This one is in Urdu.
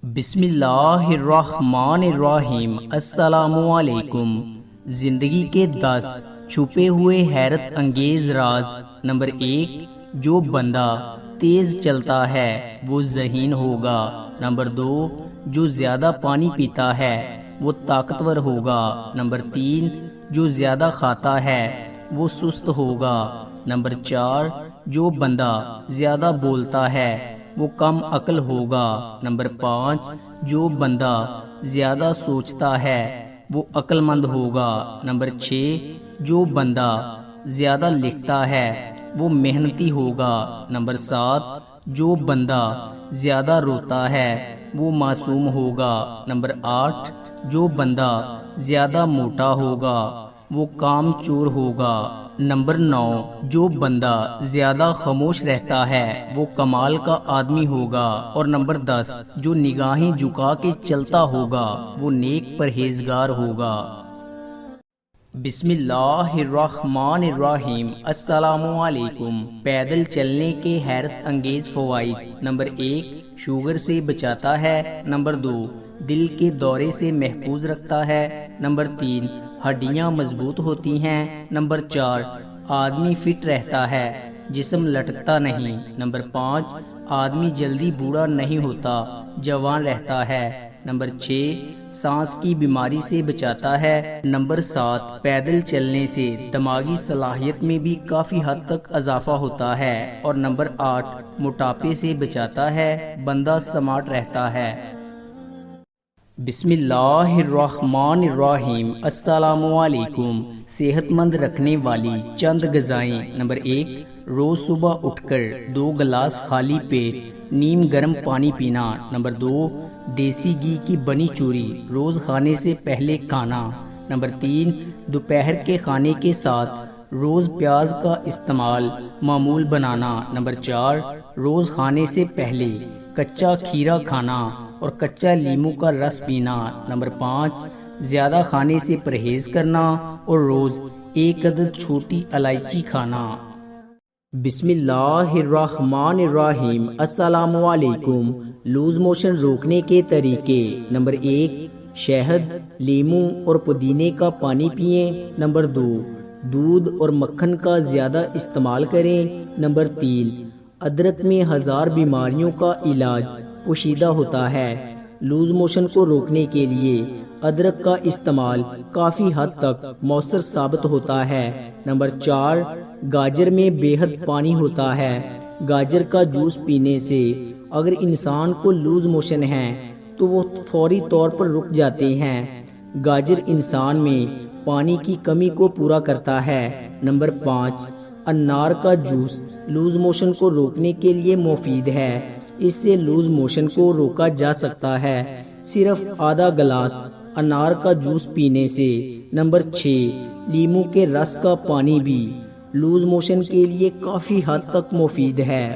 بسم اللہ الرحمن الرحیم۔ السلام علیکم۔ زندگی کے 10 چھپے ہوئے حیرت انگیز راز۔ نمبر 1، جو بندہ تیز چلتا ہے وہ ذہین ہوگا۔ نمبر 2، جو زیادہ پانی پیتا ہے وہ طاقتور ہوگا۔ نمبر 3، جو زیادہ کھاتا ہے وہ سست ہوگا۔ نمبر 4، جو بندہ زیادہ بولتا ہے وہ کم عقل ہوگا۔ نمبر 5، جو بندہ زیادہ سوچتا ہے وہ عقل مند ہوگا۔ نمبر 6، جو بندہ زیادہ لکھتا ہے وہ محنتی ہوگا۔ نمبر 7، جو بندہ زیادہ روتا ہے وہ معصوم ہوگا۔ نمبر 8، جو بندہ زیادہ موٹا ہوگا وہ کام چور ہوگا۔ نمبر 9، جو بندہ زیادہ خاموش رہتا ہے وہ کمال کا آدمی ہوگا۔ اور نمبر 10، جو نگاہیں جھکا کے چلتا ہوگا وہ نیک پرہیزگار ہوگا۔ بسم اللہ الرحمن الرحیم۔ السلام علیکم۔ پیدل چلنے کے حیرت انگیز فوائد۔ نمبر 1، شوگر سے بچاتا ہے۔ نمبر 2، دل کے دورے سے محفوظ رکھتا ہے۔ نمبر 3، ہڈیاں مضبوط ہوتی ہیں۔ نمبر 4، آدمی فٹ رہتا ہے، جسم لٹکتا نہیں۔ نمبر 5، آدمی جلدی بوڑھا نہیں ہوتا، جوان رہتا ہے۔ نمبر 6، سانس کی بیماری سے بچاتا ہے۔ نمبر 7، پیدل چلنے سے دماغی صلاحیت میں بھی کافی حد تک اضافہ ہوتا ہے۔ اور نمبر 8، موٹاپے سے بچاتا ہے، بندہ سمارٹ رہتا ہے۔ بسم اللہ الرحمن الرحیم۔ السلام علیکم۔ صحت مند رکھنے والی چند غذائیں۔ نمبر 1، روز صبح اٹھ کر 2 گلاس خالی پیٹ نیم گرم پانی پینا۔ نمبر 2، دیسی گھی کی بنی چوری روز کھانے سے پہلے کھانا۔ نمبر 3، دوپہر کے کھانے کے ساتھ روز پیاز کا استعمال معمول بنانا۔ نمبر 4، روز کھانے سے پہلے کچا کھیرا کھانا اور کچا لیموں کا رس پینا۔ نمبر 5، زیادہ کھانے سے پرہیز کرنا اور روز 1 عدد چھوٹی الائچی کھانا۔ بسم اللہ الرحمن الرحیم۔ السلام علیکم۔ لوز موشن روکنے کے طریقے۔ نمبر 1، شہد، لیموں اور پودینے کا پانی پئیں۔ نمبر 2، دودھ اور مکھن کا زیادہ استعمال کریں۔ نمبر 3، ادرک میں 1000 بیماریوں کا علاج پوشیدہ ہوتا ہے۔ لوز موشن کو روکنے کے لیے ادرک کا استعمال کافی حد تک مؤثر ثابت ہوتا ہے۔ نمبر 4، گاجر میں بے حد پانی ہوتا ہے۔ گاجر کا جوس پینے سے اگر انسان کو لوز موشن ہے تو وہ فوری طور پر رک جاتے ہیں۔ گاجر انسان میں پانی کی کمی کو پورا کرتا ہے۔ نمبر 5، انار کا جوس لوز موشن کو روکنے کے لیے مفید ہے۔ اس سے لوز موشن کو روکا جا سکتا ہے، صرف آدھا گلاس انار کا جوس پینے سے۔ نمبر 6، لیموں کے رس کا پانی بھی لوز موشن کے لیے کافی حد تک مفید ہے۔